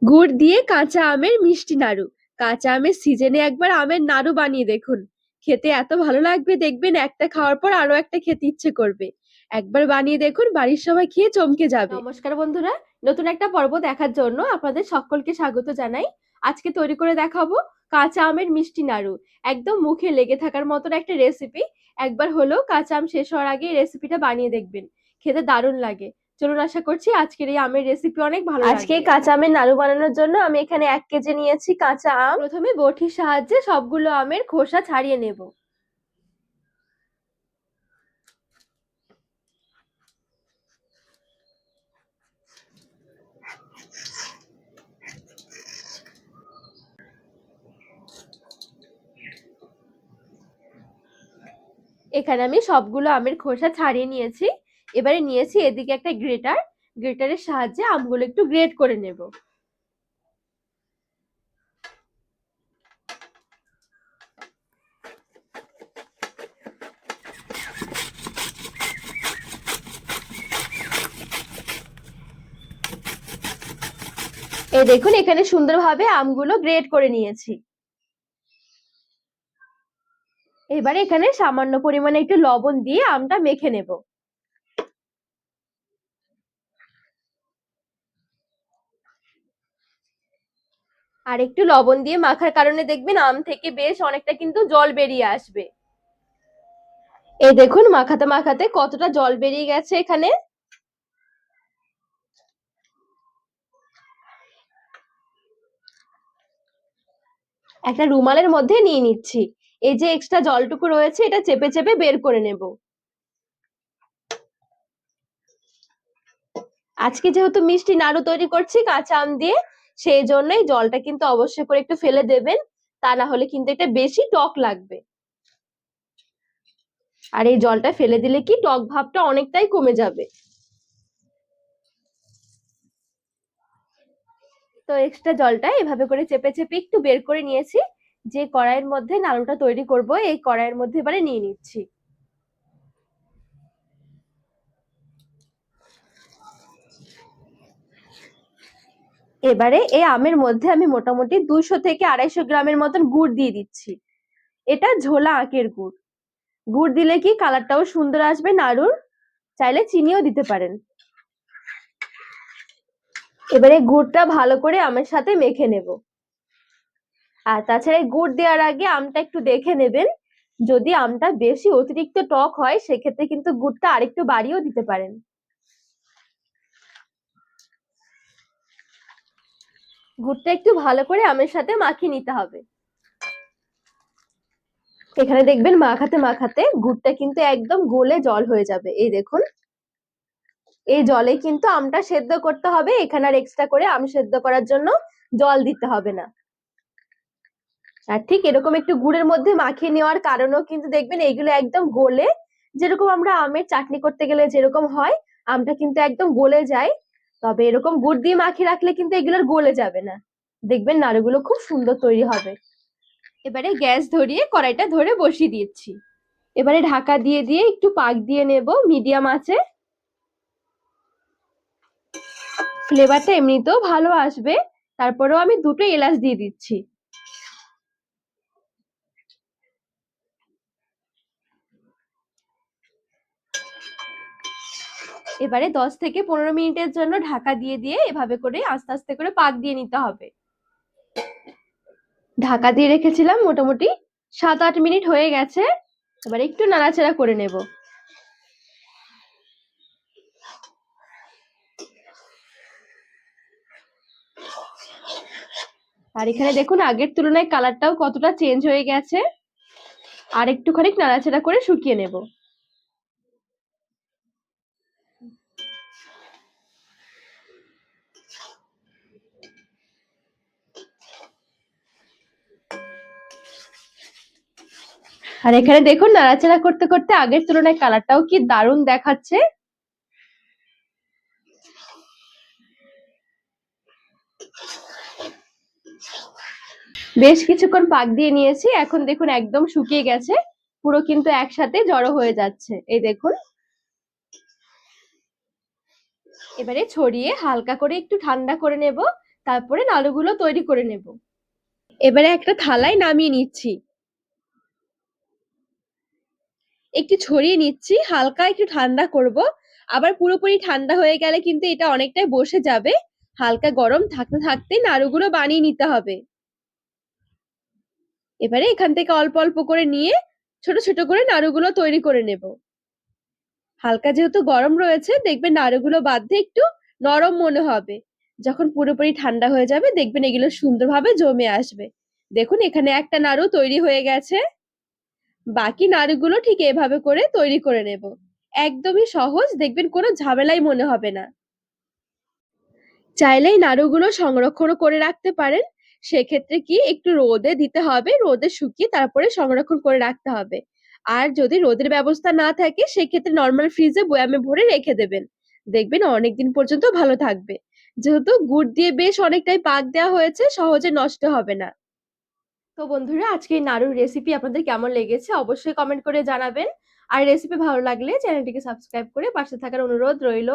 গুড় দিয়ে কাঁচা আমের মিষ্টি নাড়ু। কাঁচা আমের সিজনে একবার আমের নাড়ু বানিয়ে দেখুন। খেতে এত ভালো লাগবে, দেখবেন একটা খাওয়ার পর আরো একটা খেতে ইচ্ছে করবে। একবার বানিয়ে দেখুন, বাড়ির সবাই খেয়ে চমকে যাবে। নমস্কার বন্ধুরা, নতুন একটা পর্ব দেখার জন্য আপনাদের সকলকে স্বাগত জানাই। আজকে তৈরি করে দেখাবো কাঁচা আমের মিষ্টি নাড়ু। একদম মুখে লেগে থাকার মতন একটা রেসিপি। একবার হলেও কাঁচা আম শেষ হওয়ার আগে এই রেসিপিটা বানিয়ে দেখবেন, খেতে দারুণ লাগে। চলুন, আশা করছি আজকের এই আমের রেসিপি অনেক ভালো লাগবে। আজকে কাঁচা আমের নাড়ু বানানোর জন্য আমি এখানে 1 কেজি নিয়েছি কাঁচা আম। প্রথমে বটির সাহায্যে সবগুলো আমের খোসা ছাড়িয়ে নেব। এখানে আমি সবগুলো আমের খোসা ছাড়িয়ে নিয়েছি। এবারে নিয়েছি এদিকে একটা গ্রেটারের সাহায্যে আমগুলো একটু গ্রেট করে নেব। এই দেখুন, এখানে সুন্দরভাবে আমগুলো গ্রেট করে নিয়েছি। এবারে এখানে সামান্য পরিমাণে একটু লবণ দিয়ে আমটা মেখে নেব। আর একটু লবণ দিয়ে মাখার কারণে দেখবেন আম থেকে বেশ অনেকটা কিন্তু জল বেরিয়ে আসবে। এই দেখুন, মাখাতে মাখাতে কতটা জল বেরিয়ে গেছে এখানে। একটা রুমালের মধ্যে নিয়ে নিচ্ছি। এই যে এক্সট্রা জলটুকু রয়েছে, এটা চেপে চেপে বের করে নেব। আজকে যেহেতু মিষ্টি নাড়ু তৈরি করছি কাঁচা আম দিয়ে, সেই জন্যই জলটা কিন্তু অবশ্যই করে একটু ফেলে দেবেন, তা না হলে কিন্তু এটা বেশি টক লাগবে। আর এই জলটা ফেলে দিলে কি টক ভাবটা অনেকটাই কমে যাবে। তো এক্সট্রা জলটা এভাবে করে চেপে চেপে একটু বের করে নিয়েছি। যে কড়াইয়ের মধ্যে নাড়ুটা তৈরি করব, এই কড়াইয়ের মধ্যে এবারে নিয়ে নিচ্ছি। এবারে এই আমের মধ্যে আমি মোটামুটি 200 থেকে 250 গ্রামের মতন গুড় দিয়ে দিচ্ছি। এটা ঝোলা আখের গুড়। গুড় দিলে কি কালারটাও সুন্দর আসবে নাড়ুর। চাইলে চিনিও দিতে পারেন। এবারে গুড়টা ভালো করে আমের সাথে মেখে নেব। আর তাছাড়া গুড় দেওয়ার আগে আমটা একটু দেখে নেবেন। যদি আমটা বেশি অতিরিক্ত টক হয়, সেক্ষেত্রে কিন্তু গুড়টা আরেকটু বাড়িয়েও দিতে পারেন। গুড়টা একটু ভালো করে আমের সাথে মাখিয়ে নিতে হবে। এখানে দেখবেন মাখাতে মাখাতে গুড়টা কিন্তু একদম গলে জল হয়ে যাবে। এই দেখুন, এই জলে কিন্তু আমটা সেদ্ধ করতে হবে। এখানে আর এক্সট্রা করে আম সেদ্ধ করার জন্য জল দিতে হবে না। আর ঠিক এরকম একটু গুড়ের মধ্যে মাখিয়ে নেওয়ার কারণেও কিন্তু দেখবেন এইগুলো একদম গলে, যেরকম আমরা আমের চাটনি করতে গেলে যেরকম হয়, আমটা কিন্তু একদম গলে যায়। তবে এরকম গুড় দিয়ে মাখিয়ে রাখলে কিন্তু এগুলোর গলে যাবে না। দেখবেন নাড়ুগুলো খুব সুন্দর তৈরি হবে। এবারে গ্যাস ধরিয়ে কড়াইটা ধরে বসিয়ে দিচ্ছি। এবারে ঢাকা দিয়ে দিয়ে একটু পাক দিয়ে নেব মিডিয়াম আঁচে। ফ্লেভারটা এমনিতেও ভালো আসবে, তারপরেও আমি 2টো এলাচ দিয়ে দিচ্ছি। এবারে 10 থেকে 15 মিনিটের জন্য ঢাকা দিয়ে দিয়ে এভাবে করে আস্তে আস্তে করে পাক দিয়ে নিতে হবে। ঢাকা দিয়ে রেখেছিলাম মোটামুটি 7-8 মিনিট হয়ে গেছে। এবারে একটু নাড়াচাড়া করে নেব। আর এখানে দেখুন আগের তুলনায় কালারটাও কতটা চেঞ্জ হয়ে গেছে। আর একটুখানি নাড়াচাড়া করে শুকিয়ে নেব। আর এখানে দেখুন নাড়াচাড়া করতে করতে আগের তুলনায় কালারটাও কি দারুণ দেখাচ্ছে। বেশ কিছুক্ষণ পাক দিয়ে নিয়েছি, এখন দেখুন একদম শুকিয়ে গেছে। পুরো কিন্তু একসাথে জড়ো হয়ে যাচ্ছে। এই দেখুন। এবারে ছড়িয়ে হালকা করে একটু ঠান্ডা করে নেব, তারপরে নাড়ুগুলো তৈরি করে নেব। এবারে একটা থালায় নামিয়ে নিচ্ছি। একটু ছড়িয়ে নিচ্ছি, হালকা একটু ঠান্ডা করব। আবার পুরোপুরি ঠান্ডা হয়ে গেলে কিন্তু এটা অনেকটাই বসে যাবে। হালকা গরম থাকতে থাকতে নাড়ুগুলো বানিয়ে নিতে হবে। এবারে এখান থেকে অল্প অল্প করে নিয়ে ছোট ছোট করে নাড়ুগুলো তৈরি করে নেব। হালকা যেহেতু গরম রয়েছে, দেখবেন নাড়ুগুলো বাঁধতে একটু নরম মনে হবে। যখন পুরোপুরি ঠান্ডা হয়ে যাবে দেখবেন এগুলো সুন্দরভাবে জমে আসবে। দেখুন এখানে একটা নাড়ু তৈরি হয়ে গেছে। বাকি নাড়ুগুলো ঠিক এভাবে করে তৈরি করে নেব। একদমই সহজ, দেখবেন কোনো ঝামেলাই মনে হবে না। চাইলেই নাড়ুগুলো সংরক্ষণ করে রাখতে পারেন। সেক্ষেত্রে কি একটু রোদে দিতে হবে, রোদে শুকিয়ে তারপরে সংরক্ষণ করে রাখতে হবে। আর যদি রোদের ব্যবস্থা না থাকে সেক্ষেত্রে নরমাল ফ্রিজে বয়ামে ভরে রেখে দেবেন। দেখবেন অনেকদিন পর্যন্ত ভালো থাকবে। যেহেতু গুড় দিয়ে বেশ অনেকটাই পাক দেওয়া হয়েছে, সহজে নষ্ট হবে না। তো বন্ধুরা, আজকে এই নাড়ুর রেসিপি আপনাদের কেমন লেগেছে অবশ্যই কমেন্ট করে জানাবেন। আর রেসিপি ভালো লাগলে চ্যানেলটিকে সাবস্ক্রাইব করে পাশে থাকার অনুরোধ রইল।